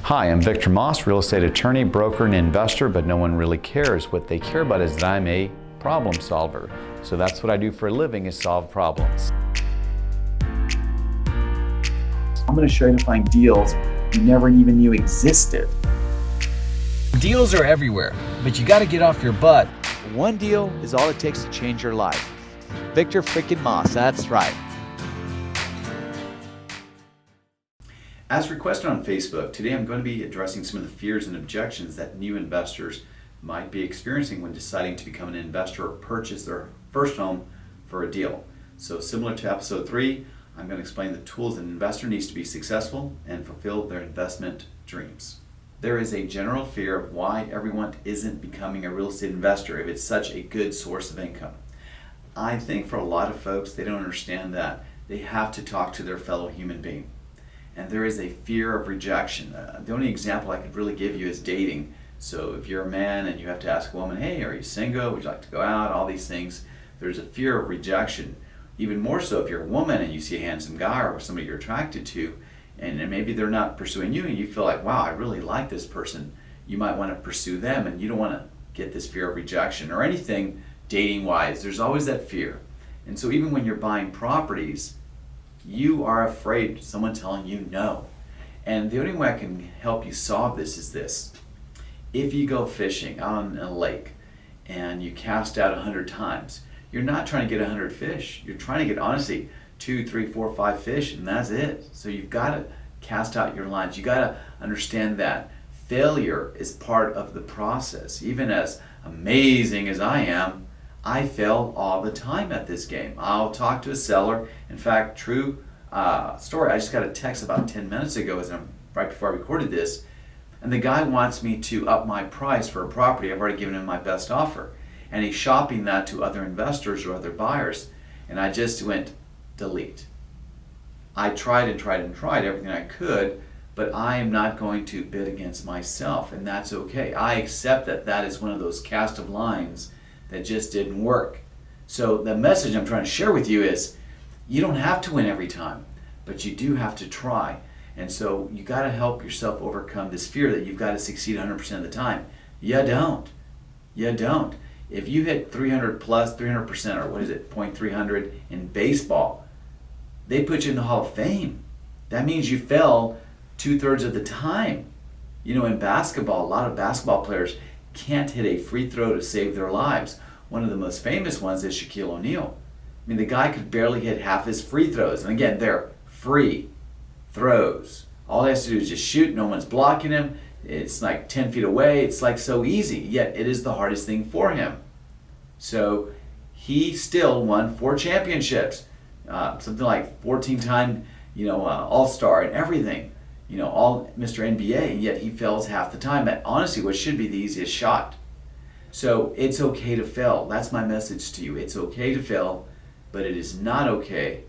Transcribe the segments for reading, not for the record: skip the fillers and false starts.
Hi, I'm Victor Maas, real estate attorney, broker, and investor, but no one really cares. What they care about is that I'm a problem solver. So that's what I do for a living, is solve problems. I'm going to show you how to find deals you never even knew existed. Deals are everywhere, but you got to get off your butt. One deal is all it takes to change your life. Victor freaking Maas, that's right. As requested on Facebook, today I'm going to be addressing some of the fears and objections that new investors might be experiencing when deciding to become an investor or purchase their first home for a deal. So similar to episode 3, I'm going to explain the tools an investor needs to be successful and fulfill their investment dreams. There is a general fear of why everyone isn't becoming a real estate investor if it's such a good source of income. I think for a lot of folks, they don't understand that they have to talk to their fellow human being. And there is a fear of rejection. The only example I could really give you is dating. So if you're a man and you have to ask a woman, hey, are you single? Would you like to go out? All these things. There's a fear of rejection. Even more so if you're a woman and you see a handsome guy or somebody you're attracted to, and maybe they're not pursuing you and you feel like, wow, I really like this person. You might want to pursue them and you don't want to get this fear of rejection or anything dating-wise. There's always that fear. And so even when you're buying properties, you are afraid of someone telling you no. And the only way I can help you solve this is this. If you go fishing on a lake and you cast out 100 times, you're not trying to get 100 fish. You're trying to get, honestly, 2, 3, 4, 5 fish, and that's it. So you've got to cast out your lines. You've got to understand that failure is part of the process. Even as amazing as I am, I fail all the time at this game. I'll talk to a seller. In fact, true story, I just got a text about 10 minutes ago right before I recorded this, and the guy wants me to up my price for a property. I've already given him my best offer, and he's shopping that to other investors or other buyers, and I just went delete. I tried everything I could, but I am not going to bid against myself, and that's okay. I accept that that is one of those cast of lines that just didn't work. So the message I'm trying to share with you is you don't have to win every time, but you do have to try. And so you got to help yourself overcome this fear that you've got to succeed 100% of the time. You don't. You don't. If you hit 300 plus, 300%, or what is it, .300 in baseball, they put you in the Hall of Fame. That means you fell 2/3 of the time. You know, in basketball, a lot of basketball players can't hit a free throw to save their lives. One of the most famous ones is Shaquille O'Neal. I mean, the guy could barely hit half his free throws. And again, they're free throws. All he has to do is just shoot. No one's blocking him. It's like 10 feet away. It's like so easy. Yet it is the hardest thing for him. So he still won 4 championships. Something like 14-time, All-Star and everything. All Mr. NBA, and yet he fails half the time at honestly what should be the easiest shot. So it's okay to fail. That's my message to you. It's okay to fail, but it is not okay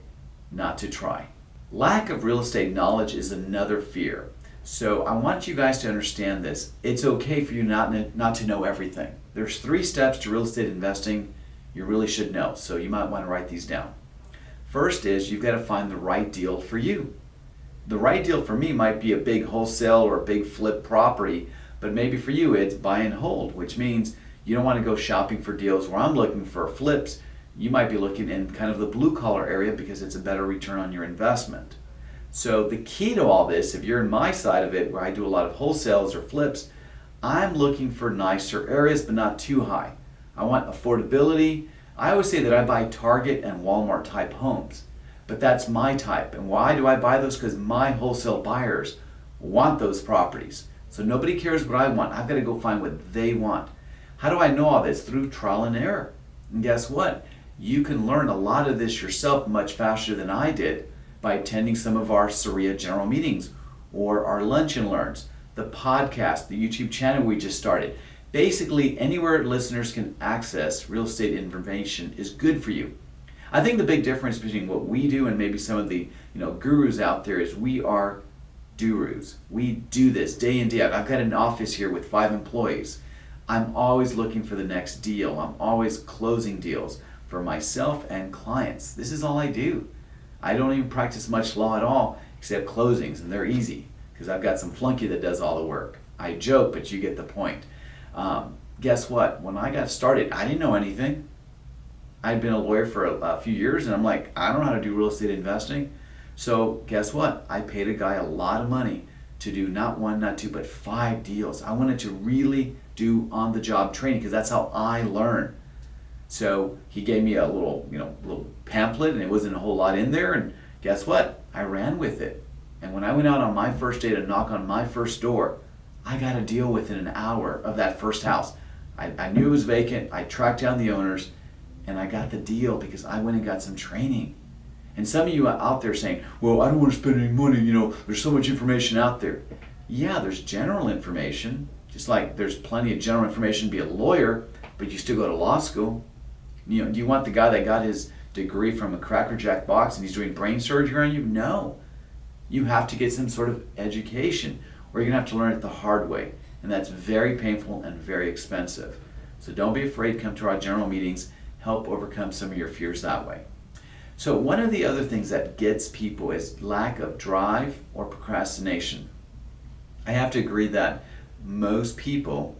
not to try. Lack of real estate knowledge is another fear. So I want you guys to understand this. It's okay for you not to know everything. There's 3 steps to real estate investing you really should know. So you might want to write these down. First is you've got to find the right deal for you. The right deal for me might be a big wholesale or a big flip property, but maybe for you it's buy and hold, which means you don't want to go shopping for deals where I'm looking for flips. You might be looking in kind of the blue collar area because it's a better return on your investment. So the key to all this, if you're in my side of it where I do a lot of wholesales or flips, I'm looking for nicer areas but not too high. I want affordability. I always say that I buy Target and Walmart type homes. But that's my type. And why do I buy those? Because my wholesale buyers want those properties. So nobody cares what I want. I've got to go find what they want. How do I know all this? Through trial and error. And guess what? You can learn a lot of this yourself much faster than I did by attending some of our Saria general meetings or our lunch and learns, the podcast, the YouTube channel we just started. Basically, anywhere listeners can access real estate information is good for you. I think the big difference between what we do and maybe some of the gurus out there is we are gurus. We do this day in, day out. I've got an office here with 5 employees. I'm always looking for the next deal. I'm always closing deals for myself and clients. This is all I do. I don't even practice much law at all except closings, and they're easy because I've got some flunky that does all the work. I joke, but you get the point. Guess what? When I got started, I didn't know anything. I'd been a lawyer for a few years, and I'm like, I don't know how to do real estate investing. So guess what? I paid a guy a lot of money to do not one, not two, but 5 deals. I wanted to really do on-the-job training because that's how I learn. So he gave me a little pamphlet, and it wasn't a whole lot in there. And guess what? I ran with it. And when I went out on my first day to knock on my first door, I got a deal within an hour of that first house. I knew it was vacant. I tracked down the owners, and I got the deal because I went and got some training. And some of you are out there saying, well, I don't want to spend any money, there's so much information out there. Yeah, there's general information, just like there's plenty of general information to be a lawyer, but you still go to law school. Do you want the guy that got his degree from a Cracker Jack box and he's doing brain surgery on you? No. You have to get some sort of education, or you're going to have to learn it the hard way. And that's very painful and very expensive. So don't be afraid to come to our general meetings, help overcome some of your fears that way. So one of the other things that gets people is lack of drive or procrastination. I have to agree that most people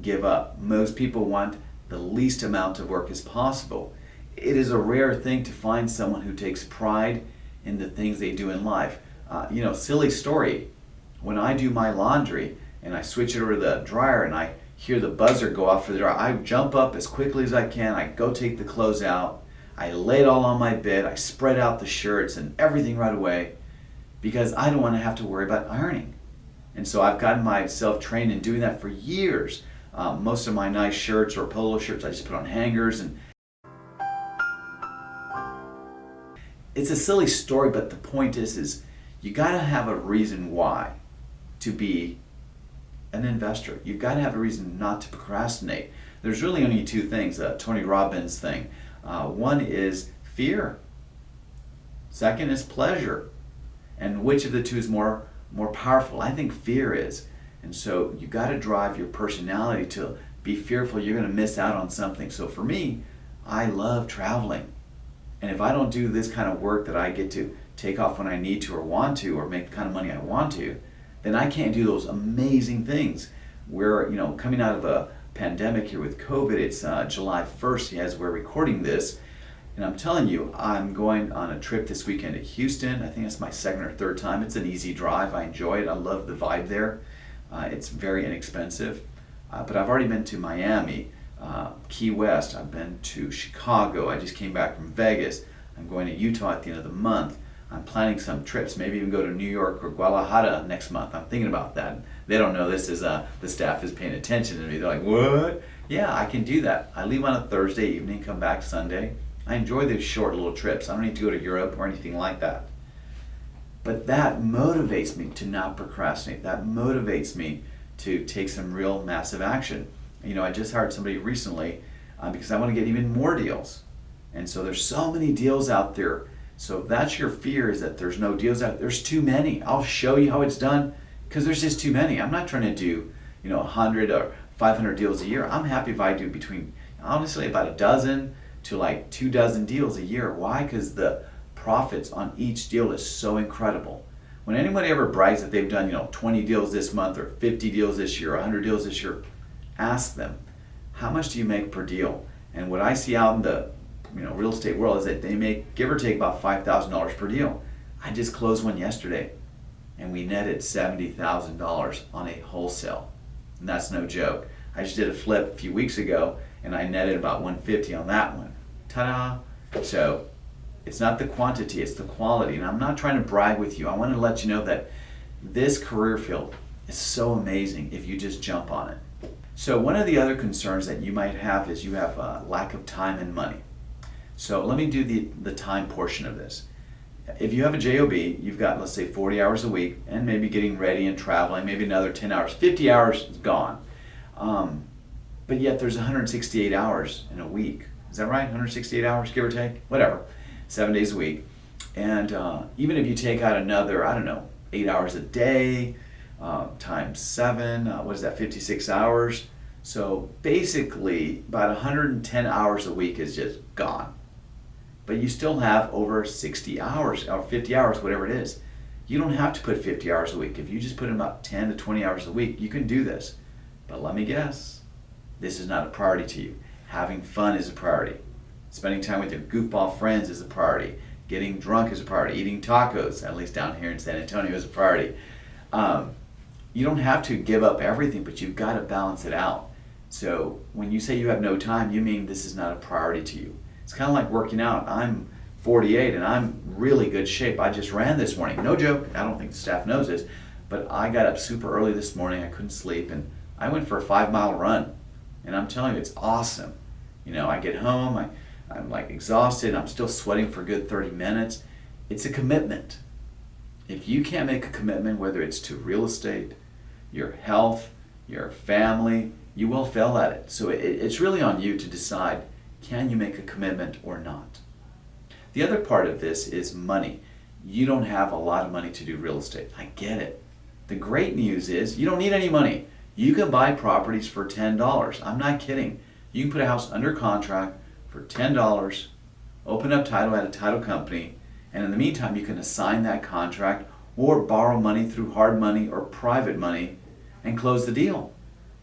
give up. Most people want the least amount of work as possible. It is a rare thing to find someone who takes pride in the things they do in life. Silly story. When I do my laundry and I switch it over to the dryer and I hear the buzzer go off for the dryer, I jump up as quickly as I can. I go take the clothes out. I lay it all on my bed. I spread out the shirts and everything right away because I don't want to have to worry about ironing. And so I've gotten myself trained in doing that for years. Most of my nice shirts or polo shirts I just put on hangers. And it's a silly story, but the point is you got to have a reason why to be an investor. You've got to have a reason not to procrastinate. There's really only 2 things, Tony Robbins thing. One is fear. Second is pleasure. And which of the 2 is more powerful? I think fear is. And so you got to drive your personality to be fearful you're going to miss out on something. So for me, I love traveling. And if I don't do this kind of work that I get to take off when I need to or want to, or make the kind of money I want to, then I can't do those amazing things. We're coming out of a pandemic here with COVID. It's July 1st as we're recording this. And I'm telling you, I'm going on a trip this weekend to Houston. I think it's my 2nd or 3rd time. It's an easy drive. I enjoy it. I love the vibe there. It's very inexpensive. But I've already been to Miami, Key West. I've been to Chicago. I just came back from Vegas. I'm going to Utah at the end of the month. I'm planning some trips, maybe even go to New York or Guadalajara next month. I'm thinking about that. They don't know this is the staff is paying attention to me. They're like, what? Yeah, I can do that. I leave on a Thursday evening, come back Sunday. I enjoy these short little trips. I don't need to go to Europe or anything like that. But that motivates me to not procrastinate. That motivates me to take some real massive action. I just hired somebody recently because I want to get even more deals. And so there's so many deals out there. So if that's your fear, is that there's no deals out there. There's too many. I'll show you how it's done because there's just too many. I'm not trying to do 100 or 500 deals a year. I'm happy if I do between, honestly, about a dozen to like 2 dozen deals a year. Why? Because the profits on each deal is so incredible. When anybody ever brags that they've done 20 deals this month or 50 deals this year or 100 deals this year, ask them, how much do you make per deal? And what I see out in the real estate world is that they make, give or take, about $5,000 per deal. I just closed one yesterday and we netted $70,000 on a wholesale. And that's no joke. I just did a flip a few weeks ago and I netted about $150 on that one. Ta-da! So it's not the quantity, it's the quality. And I'm not trying to brag with you. I want to let you know that this career field is so amazing if you just jump on it. So one of the other concerns that you might have is you have a lack of time and money. So let me do the time portion of this. If you have a JOB, you've got, let's say, 40 hours a week and maybe getting ready and traveling, maybe another 10 hours. 50 hours is gone. But yet there's 168 hours in a week. Is that right? 168 hours, give or take? Whatever. 7 days a week. And even if you take out another, 8 hours a day, times 7, what is that, 56 hours? So basically, about 110 hours a week is just gone. But you still have over 60 hours, or 50 hours, whatever it is. You don't have to put 50 hours a week. If you just put in about 10 to 20 hours a week, you can do this. But let me guess, this is not a priority to you. Having fun is a priority. Spending time with your goofball friends is a priority. Getting drunk is a priority. Eating tacos, at least down here in San Antonio, is a priority. You don't have to give up everything, but you've got to balance it out. So when you say you have no time, you mean this is not a priority to you. It's kind of like working out. I'm 48 and I'm really good shape. I just ran this morning. No joke. I don't think the staff knows this, but I got up super early this morning. I couldn't sleep and I went for a 5-mile run. And I'm telling you, it's awesome. You know, I get home, I'm like exhausted. I'm still sweating for a good 30 minutes. It's a commitment. If you can't make a commitment, whether it's to real estate, your health, your family, you will fail at it. So it's really on you to decide, can you make a commitment or not? The other part of this is money. You don't have a lot of money to do real estate. I get it. The great news is you don't need any money. You can buy properties for $10. I'm not kidding. You can put a house under contract for $10, open up title at a title company, and in the meantime you can assign that contract or borrow money through hard money or private money and close the deal.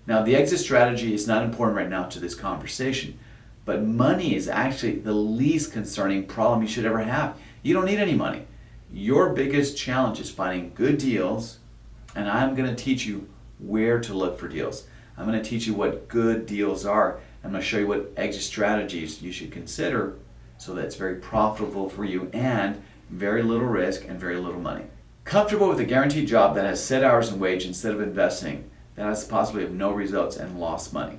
Now the exit strategy is not important right now to this conversation, but money is actually the least concerning problem you should ever have. You don't need any money. Your biggest challenge is finding good deals, and I'm going to teach you where to look for deals. I'm going to teach you what good deals are. I'm going to show you what exit strategies you should consider so that it's very profitable for you and very little risk and very little money. Comfortable with a guaranteed job that has set hours and wage instead of investing that has the possibility of no results and lost money.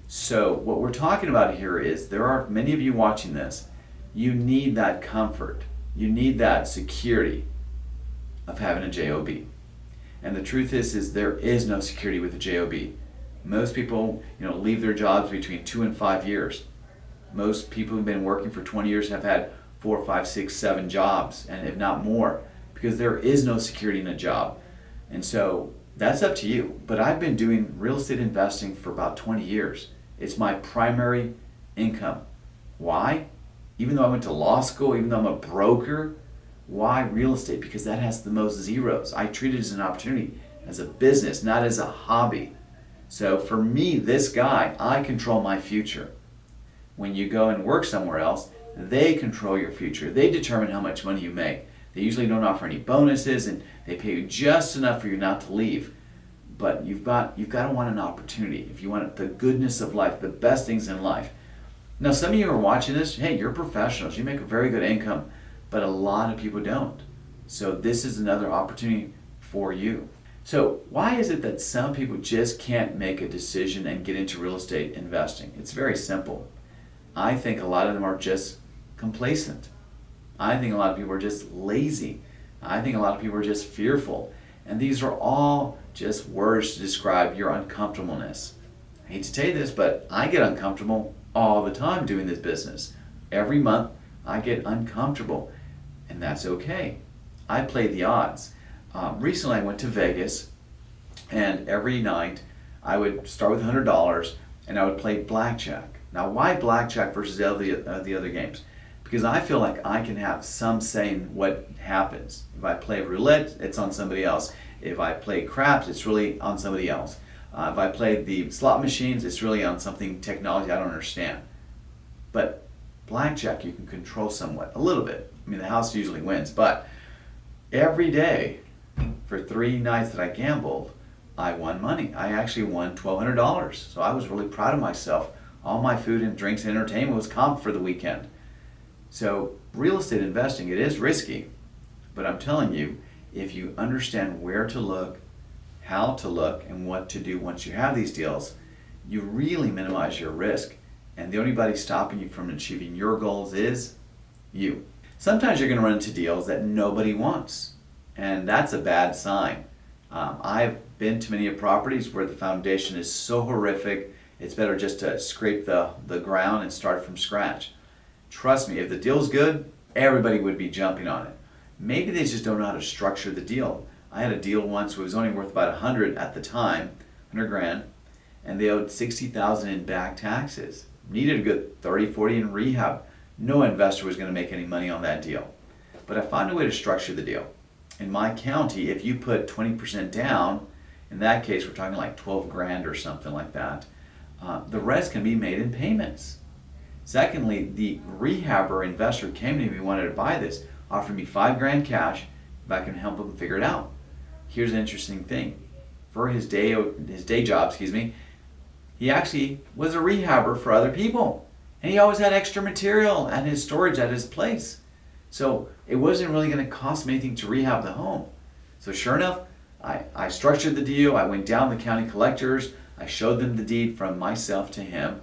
So what we're talking about here is there are many of you watching this. You need that comfort. You need that security of having a job. And the truth is there is no security with a job. Most people, leave their jobs between 2 and 5 years. Most people who've been working for 20 years have had 4, 5, 6, 7 jobs, and if not more, because there is no security in a job. And so that's up to you. But I've been doing real estate investing for about 20 years. It's my primary income. Why? Even though I went to law school, even though I'm a broker, why real estate? Because that has the most zeros. I treat it as an opportunity, as a business, not as a hobby. So for me, this guy, I control my future. When you go and work somewhere else, they control your future. They determine how much money you make. They usually don't offer any bonuses and they pay you just enough for you not to leave. But you've got to want an opportunity. If you want the goodness of life, the best things in life. Now some of you are watching this, hey, you're professionals. You make a very good income, but a lot of people don't. So this is another opportunity for you. So why is it that some people just can't make a decision and get into real estate investing? It's very simple. I think a lot of them are just complacent. I think a lot of people are just lazy. I think a lot of people are just fearful. And these are all just words to describe your uncomfortableness. I hate to tell you this, but I get uncomfortable all the time doing this business. Every month I get uncomfortable, and that's okay. I play the odds. Recently I went to Vegas, and every night I would start with $100 and I would play blackjack. Now why blackjack versus the other games? Because I feel like I can have some say in what happens. If I play roulette, it's on somebody else. If I play craps, it's really on somebody else. If I play the slot machines, it's really on something technology I don't understand. But blackjack you can control somewhat, a little bit. I mean, the house usually wins, but every day for 3 nights that I gambled, I won money. I actually won $1,200. So I was really proud of myself. All my food and drinks and entertainment was comped for the weekend. So real estate investing, it is risky, but I'm telling you, if you understand where to look, how to look, and what to do once you have these deals, you really minimize your risk. And the only body stopping you from achieving your goals is you. Sometimes you're going to run into deals that nobody wants, and that's a bad sign. I've been to many properties where the foundation is so horrific, it's better just to scrape the ground and start from scratch. Trust me, if the deal's good, everybody would be jumping on it. Maybe they just don't know how to structure the deal. I had a deal once where it was only worth about 100 at the time, 100 grand, and they owed 60,000 in back taxes. Needed a good 30, 40 in rehab. No investor was going to make any money on that deal. But I found a way to structure the deal. In my county, if you put 20% down, in that case, we're talking like 12 grand or something like that, the rest can be made in payments. Secondly, the rehabber investor came to me, wanted to buy this, offered me 5 grand cash if I can help him figure it out. Here's an interesting thing. For his day job, he actually was a rehabber for other people. And he always had extra material and his storage at his place. So it wasn't really going to cost me anything to rehab the home. So sure enough, I structured the deal. I went down to the county collectors. I showed them the deed from myself to him.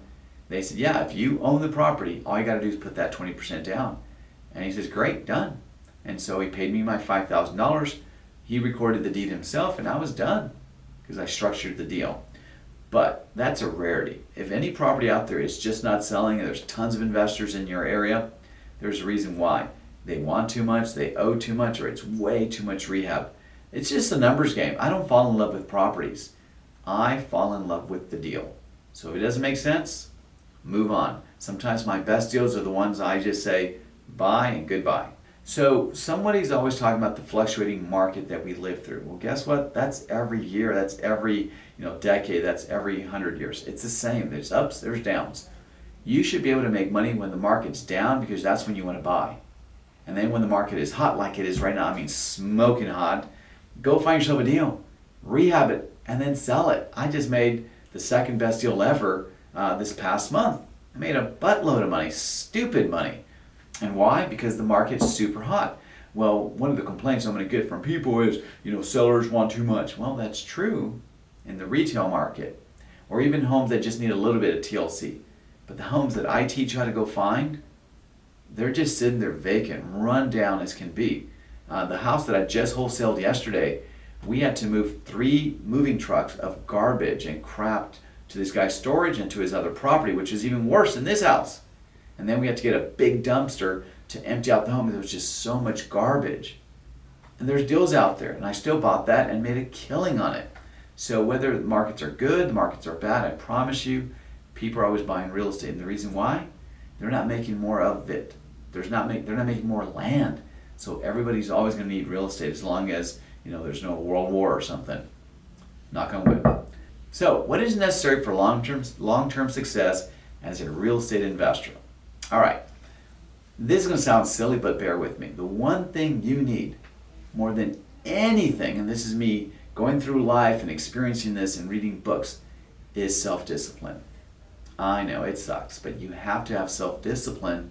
They said, yeah, if you own the property, all you got to do is put that 20% down. And he says, great, done. And so he paid me my $5,000. He recorded the deed himself, and I was done because I structured the deal. But that's a rarity. If any property out there is just not selling and there's tons of investors in your area, there's a reason why. They want too much, they owe too much, or it's way too much rehab. It's just a numbers game. I don't fall in love with properties. I fall in love with the deal. So if it doesn't make sense, move on. Sometimes my best deals are the ones I just say bye and goodbye. So somebody's always talking about the fluctuating market that we live through. Well, guess what? That's every year. That's every decade. That's every 100 years. It's the same. There's ups, there's downs. You should be able to make money when the market's down because that's when you want to buy. And then when the market is hot like it is right now, I mean smoking hot, go find yourself a deal, rehab it, and then sell it. I just made the second best deal ever this past month. I made a buttload of money, stupid money. And why? Because the market's super hot. Well, one of the complaints I'm going to get from people is, sellers want too much. Well, that's true in the retail market, or even homes that just need a little bit of TLC. But the homes that I teach you how to go find, they're just sitting there vacant, run down as can be. The house that I just wholesaled yesterday, we had to move 3 moving trucks of garbage and crap to this guy's storage and to his other property, which is even worse than this house. And then we had to get a big dumpster to empty out the home. There was just so much garbage. And there's deals out there, and I still bought that and made a killing on it. So whether the markets are good, the markets are bad, I promise you, people are always buying real estate. And the reason why? They're not making more of it. They're not making more land. So everybody's always going to need real estate as long as there's no world war or something. Knock on wood. So what is necessary for long-term success as a real estate investor? All right, this is going to sound silly, but bear with me. The one thing you need more than anything, and this is me going through life and experiencing this and reading books, is self-discipline. I know it sucks, but you have to have self-discipline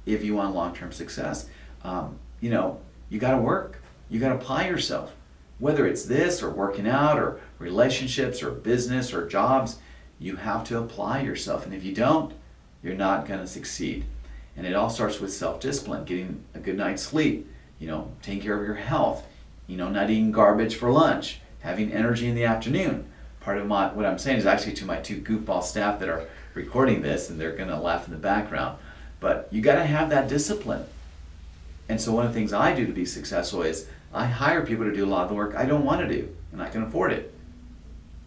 if you want long-term success. You got to work. You got to apply yourself. Whether it's this or working out or relationships or business or jobs, you have to apply yourself. And if you don't, you're not going to succeed. And it all starts with self-discipline, getting a good night's sleep, taking care of your health, not eating garbage for lunch, having energy in the afternoon. Part of what I'm saying is actually to my 2 goofball staff that are recording this, and they're going to laugh in the background. But you got to have that discipline. And so one of the things I do to be successful is I hire people to do a lot of the work I don't want to do, and I can afford it.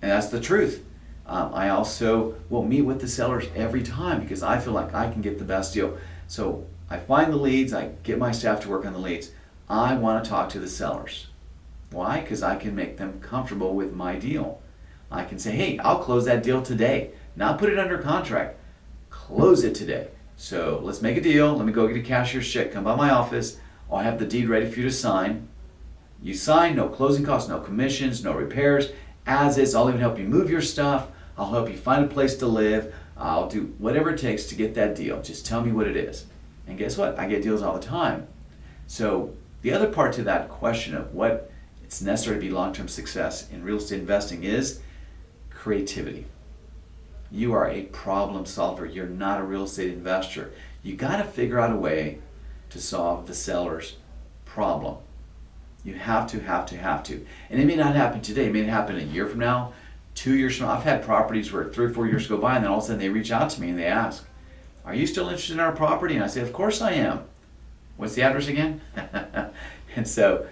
And that's the truth. I also will meet with the sellers every time because I feel like I can get the best deal. So I find the leads, I get my staff to work on the leads. I want to talk to the sellers. Why? Because I can make them comfortable with my deal. I can say, hey, I'll close that deal today. Not put it under contract. Close it today. So let's make a deal. Let me go get a cashier's check. Come by my office. I'll have the deed ready for you to sign. You sign, no closing costs, no commissions, no repairs. As is, I'll even help you move your stuff. I'll help you find a place to live. I'll do whatever it takes to get that deal. Just tell me what it is. And guess what? I get deals all the time. So the other part to that question of what it's necessary to be long-term success in real estate investing is creativity. You are a problem solver. You're not a real estate investor. You got to figure out a way to solve the seller's problem. You have to. And it may not happen today. It may happen a year from now, 2 years from now. I've had properties where 3 or 4 years go by and then all of a sudden they reach out to me and they ask, are you still interested in our property? And I say, of course I am. What's the address again? And so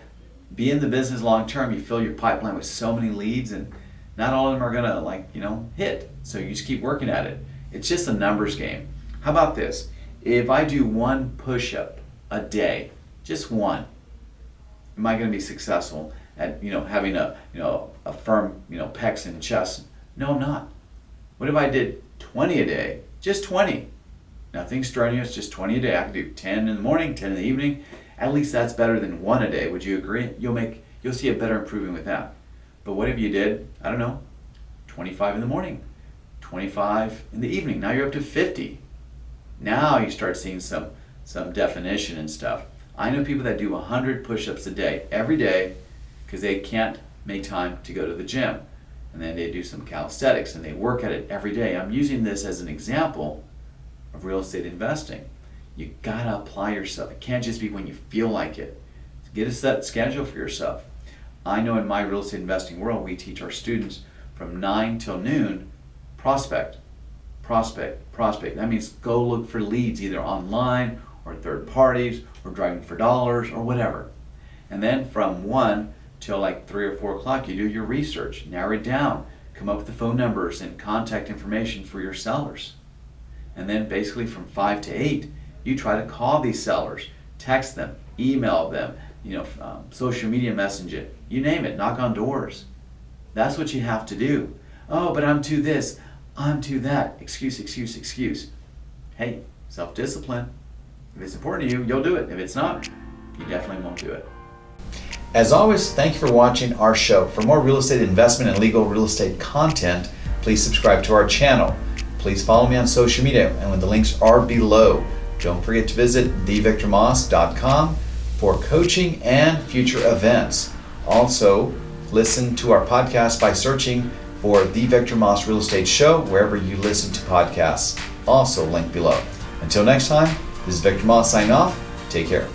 be in the business long term. You fill your pipeline with so many leads and not all of them are going to hit. So you just keep working at it. It's just a numbers game. How about this? If I do 1 push-up a day, just 1, am I going to be successful at having a firm pecs and chest? No, I'm not. What if I did 20 a day? Just 20. Nothing strenuous, just 20 a day. I can do 10 in the morning, 10 in the evening. At least that's better than 1 a day. Would you agree? You'll see a better improvement with that. But what if you did, I don't know, 25 in the morning, 25 in the evening? Now you're up to 50. Now you start seeing some definition and stuff. I know people that do 100 push-ups a day, every day, because they can't make time to go to the gym. And then they do some calisthenics and they work at it every day. I'm using this as an example of real estate investing. You gotta apply yourself. It can't just be when you feel like it. Get a set schedule for yourself. I know in my real estate investing world, we teach our students from 9 till noon, prospect. That means go look for leads either online or third parties or driving for dollars or whatever. And then from 1 till like 3 or 4 o'clock, you do your research, narrow it down, come up with the phone numbers and contact information for your sellers. And then basically from 5 to 8, you try to call these sellers, text them, email them, social media messaging, you name it, knock on doors. That's what you have to do. Oh, but I'm too this, I'm too that. Excuse. Hey, self-discipline. If it's important to you, you'll do it. If it's not, you definitely won't do it. As always, thank you for watching our show. For more real estate investment and legal real estate content, please subscribe to our channel. Please follow me on social media, and the links are below. Don't forget to visit thevictormaas.com for coaching and future events. Also, listen to our podcast by searching for The Victor Maas Real Estate Show wherever you listen to podcasts. Also linked below. Until next time, this is Victor Maas signing off. Take care.